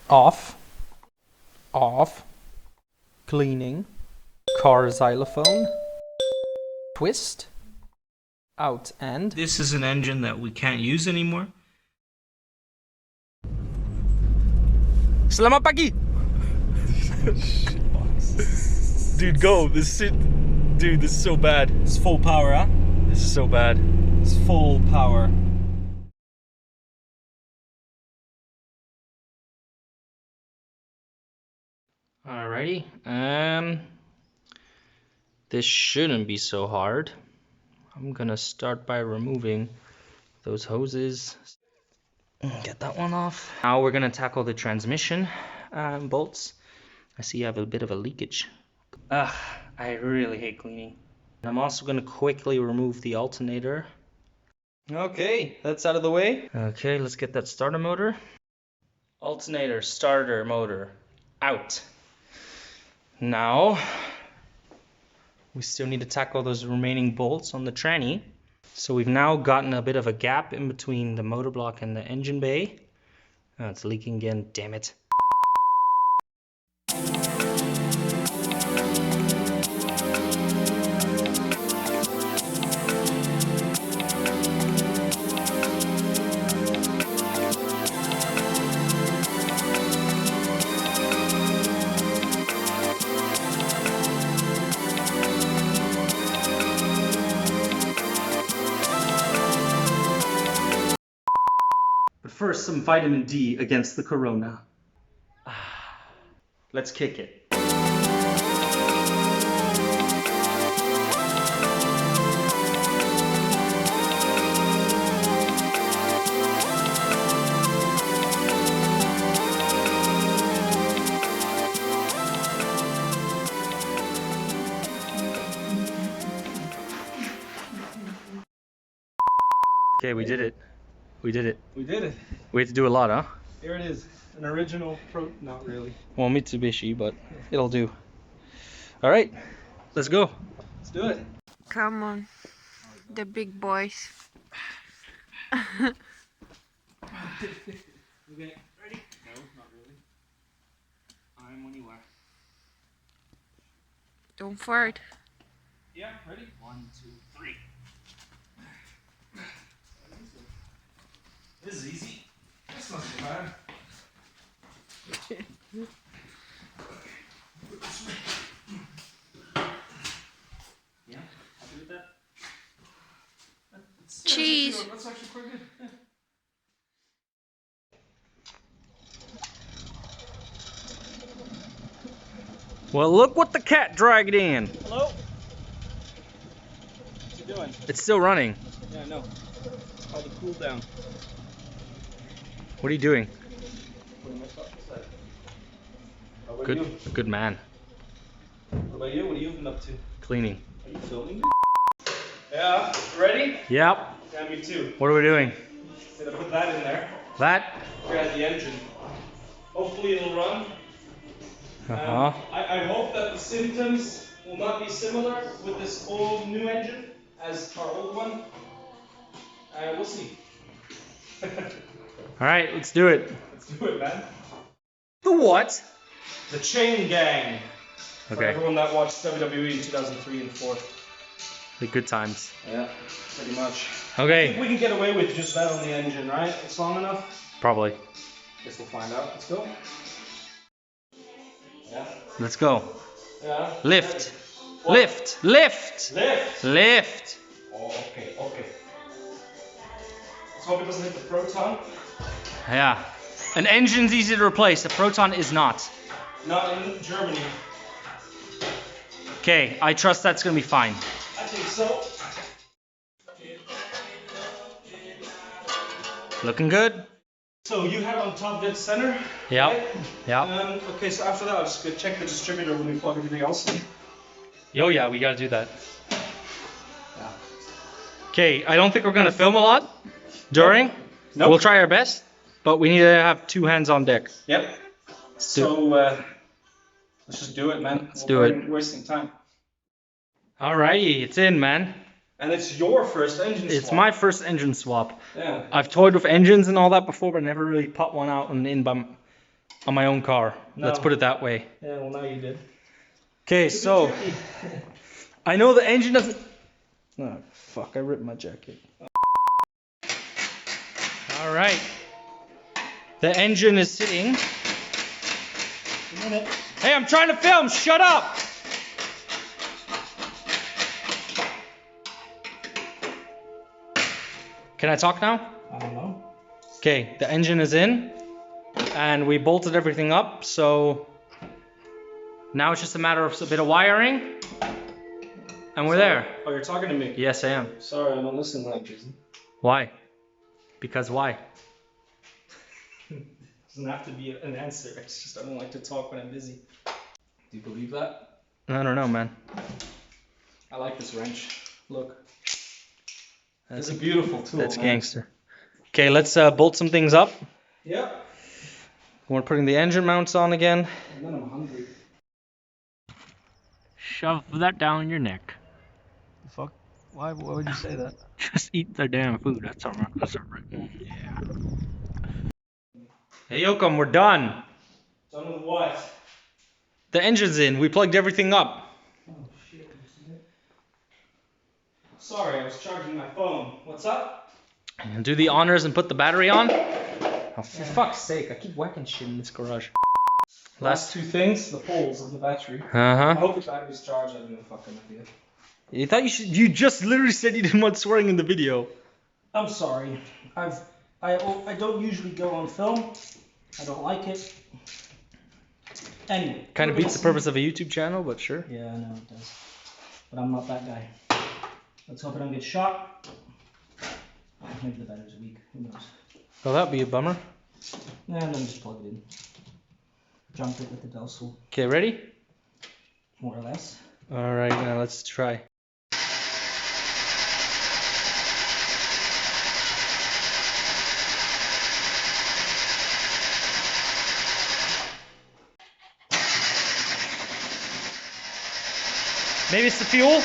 Off. Off. Cleaning. Car xylophone. Twist. Out and. This is an engine that we can't use anymore. Selamat pagi! Dude, go. This is so bad. It's full power, huh? This is so bad. It's full power. Alrighty. This shouldn't be so hard. I'm gonna start by removing those hoses. Get that one off. Now we're gonna tackle the transmission bolts. I see you have a bit of a leakage. I really hate cleaning. I'm also gonna quickly remove the alternator. Okay, that's out of the way. Okay, let's get that starter motor. Alternator, starter motor, out. Now, we still need to tackle those remaining bolts on the tranny. So we've now gotten a bit of a gap in between the motor block and the engine bay. Oh, it's leaking again, damn it. But first, some vitamin D against the corona. Let's kick it. Okay, we did it. We did it. We did it. We had to do a lot, huh? Here it is. An original not really. Well, Mitsubishi, but it'll do. All right, let's go. Let's do it. Come on, the big boys. Okay, ready? No, not really. I'm when you are. Don't fart. Yeah, ready? 1, 2, 3. This is easy. That's not so bad. Yeah, happy with that? Cheese. That's actually quite good. Yeah. Well, look what the cat dragged in. Hello? What's it doing? It's still running. Yeah, I know. It's called a cool down. What are you doing? Putting my stuff aside. How about Good, you? good man. What about you? What have you been up to? Cleaning. Are you filming? Yeah, ready? Yep. Yeah, me too. What are we doing? Gonna put that in there. That? Grab the engine. Hopefully it'll run. I hope that the symptoms will not be similar with this old new engine as our old one. We'll see. All right, let's do it. Let's do it, man. The what? The Chain Gang. For Okay. everyone that watched WWE in 2003 and 4. The good times. Yeah, pretty much. I Okay. think we can get away with just that on the engine, right? It's long enough. Probably. Guess we'll find out. Let's go. Yeah. Let's go. Yeah. Lift. What? Lift. Lift. Lift. Lift. Oh, okay, okay. Let's hope it doesn't hit the Proton. Yeah. An engine's easy to replace. A Proton is not. Not in Germany. Okay, I trust that's gonna be fine. I think so. Looking good. So you have on top dead center. Yep. Right? Yep. Okay, so after that, I'll just go check the distributor when we plug everything else in. Oh yeah, we gotta do that. Yeah. Okay, I don't think we're gonna film a lot during. Nope. We'll try our best, but we need to have two hands on deck. Yep. So let's just do it, man. Let's do it. We're wasting time. Alrighty, it's in, man. And it's your first engine swap. It's my first engine swap. Yeah. I've toyed with engines and all that before, but never really popped one out and in by on my own car. Let's No. put it that way. Yeah, well now you did. Okay, so I know the engine doesn't. Oh fuck! I ripped my jacket. All right. The engine is sitting. Hey, I'm trying to film. Shut up. Can I talk now? I don't know. Okay, the engine is in, and we bolted everything up. So now it's just a matter of a bit of wiring, and we're there. Oh, you're talking to me? Yes, I am. Sorry, I don't listen like Jason. Why? Because why? Doesn't have to be an answer. It's just I don't like to talk when I'm busy. Do you believe that? I don't know, man. I like this wrench. Look. It's a beautiful tool. That's man. gangster. Okay, let's bolt some things up. Yep. We're putting the engine mounts on again. And then I'm hungry. Shove that down your neck. The fuck? Why would you say that? Just eat the damn food. That's alright. That's alright. Yeah. Hey, Yokum, we're done. Done with what? The engine's in. We plugged everything up. Oh shit. Sorry, I was charging my phone. What's up? Do the honors and put the battery on. Oh, for fuck's sake, I keep whacking shit in this garage. Last two things, the poles of the battery. I Uh-huh. hope the battery's charged. I have no fucking idea. You thought you should. You just literally said you didn't want swearing in the video. I'm sorry. I don't usually go on film. I don't like it. Anyway. Kind of beats the purpose of a YouTube channel, but sure. Yeah, I know it does. But I'm not that guy. Let's hope I don't get shot. Maybe the battery's weak. Who knows? Well, that'd be a bummer. Nah, and then just plug it in. Jump it with the Delsul, Okay, ready? more or less. All right, now let's try. Maybe it's the fuel.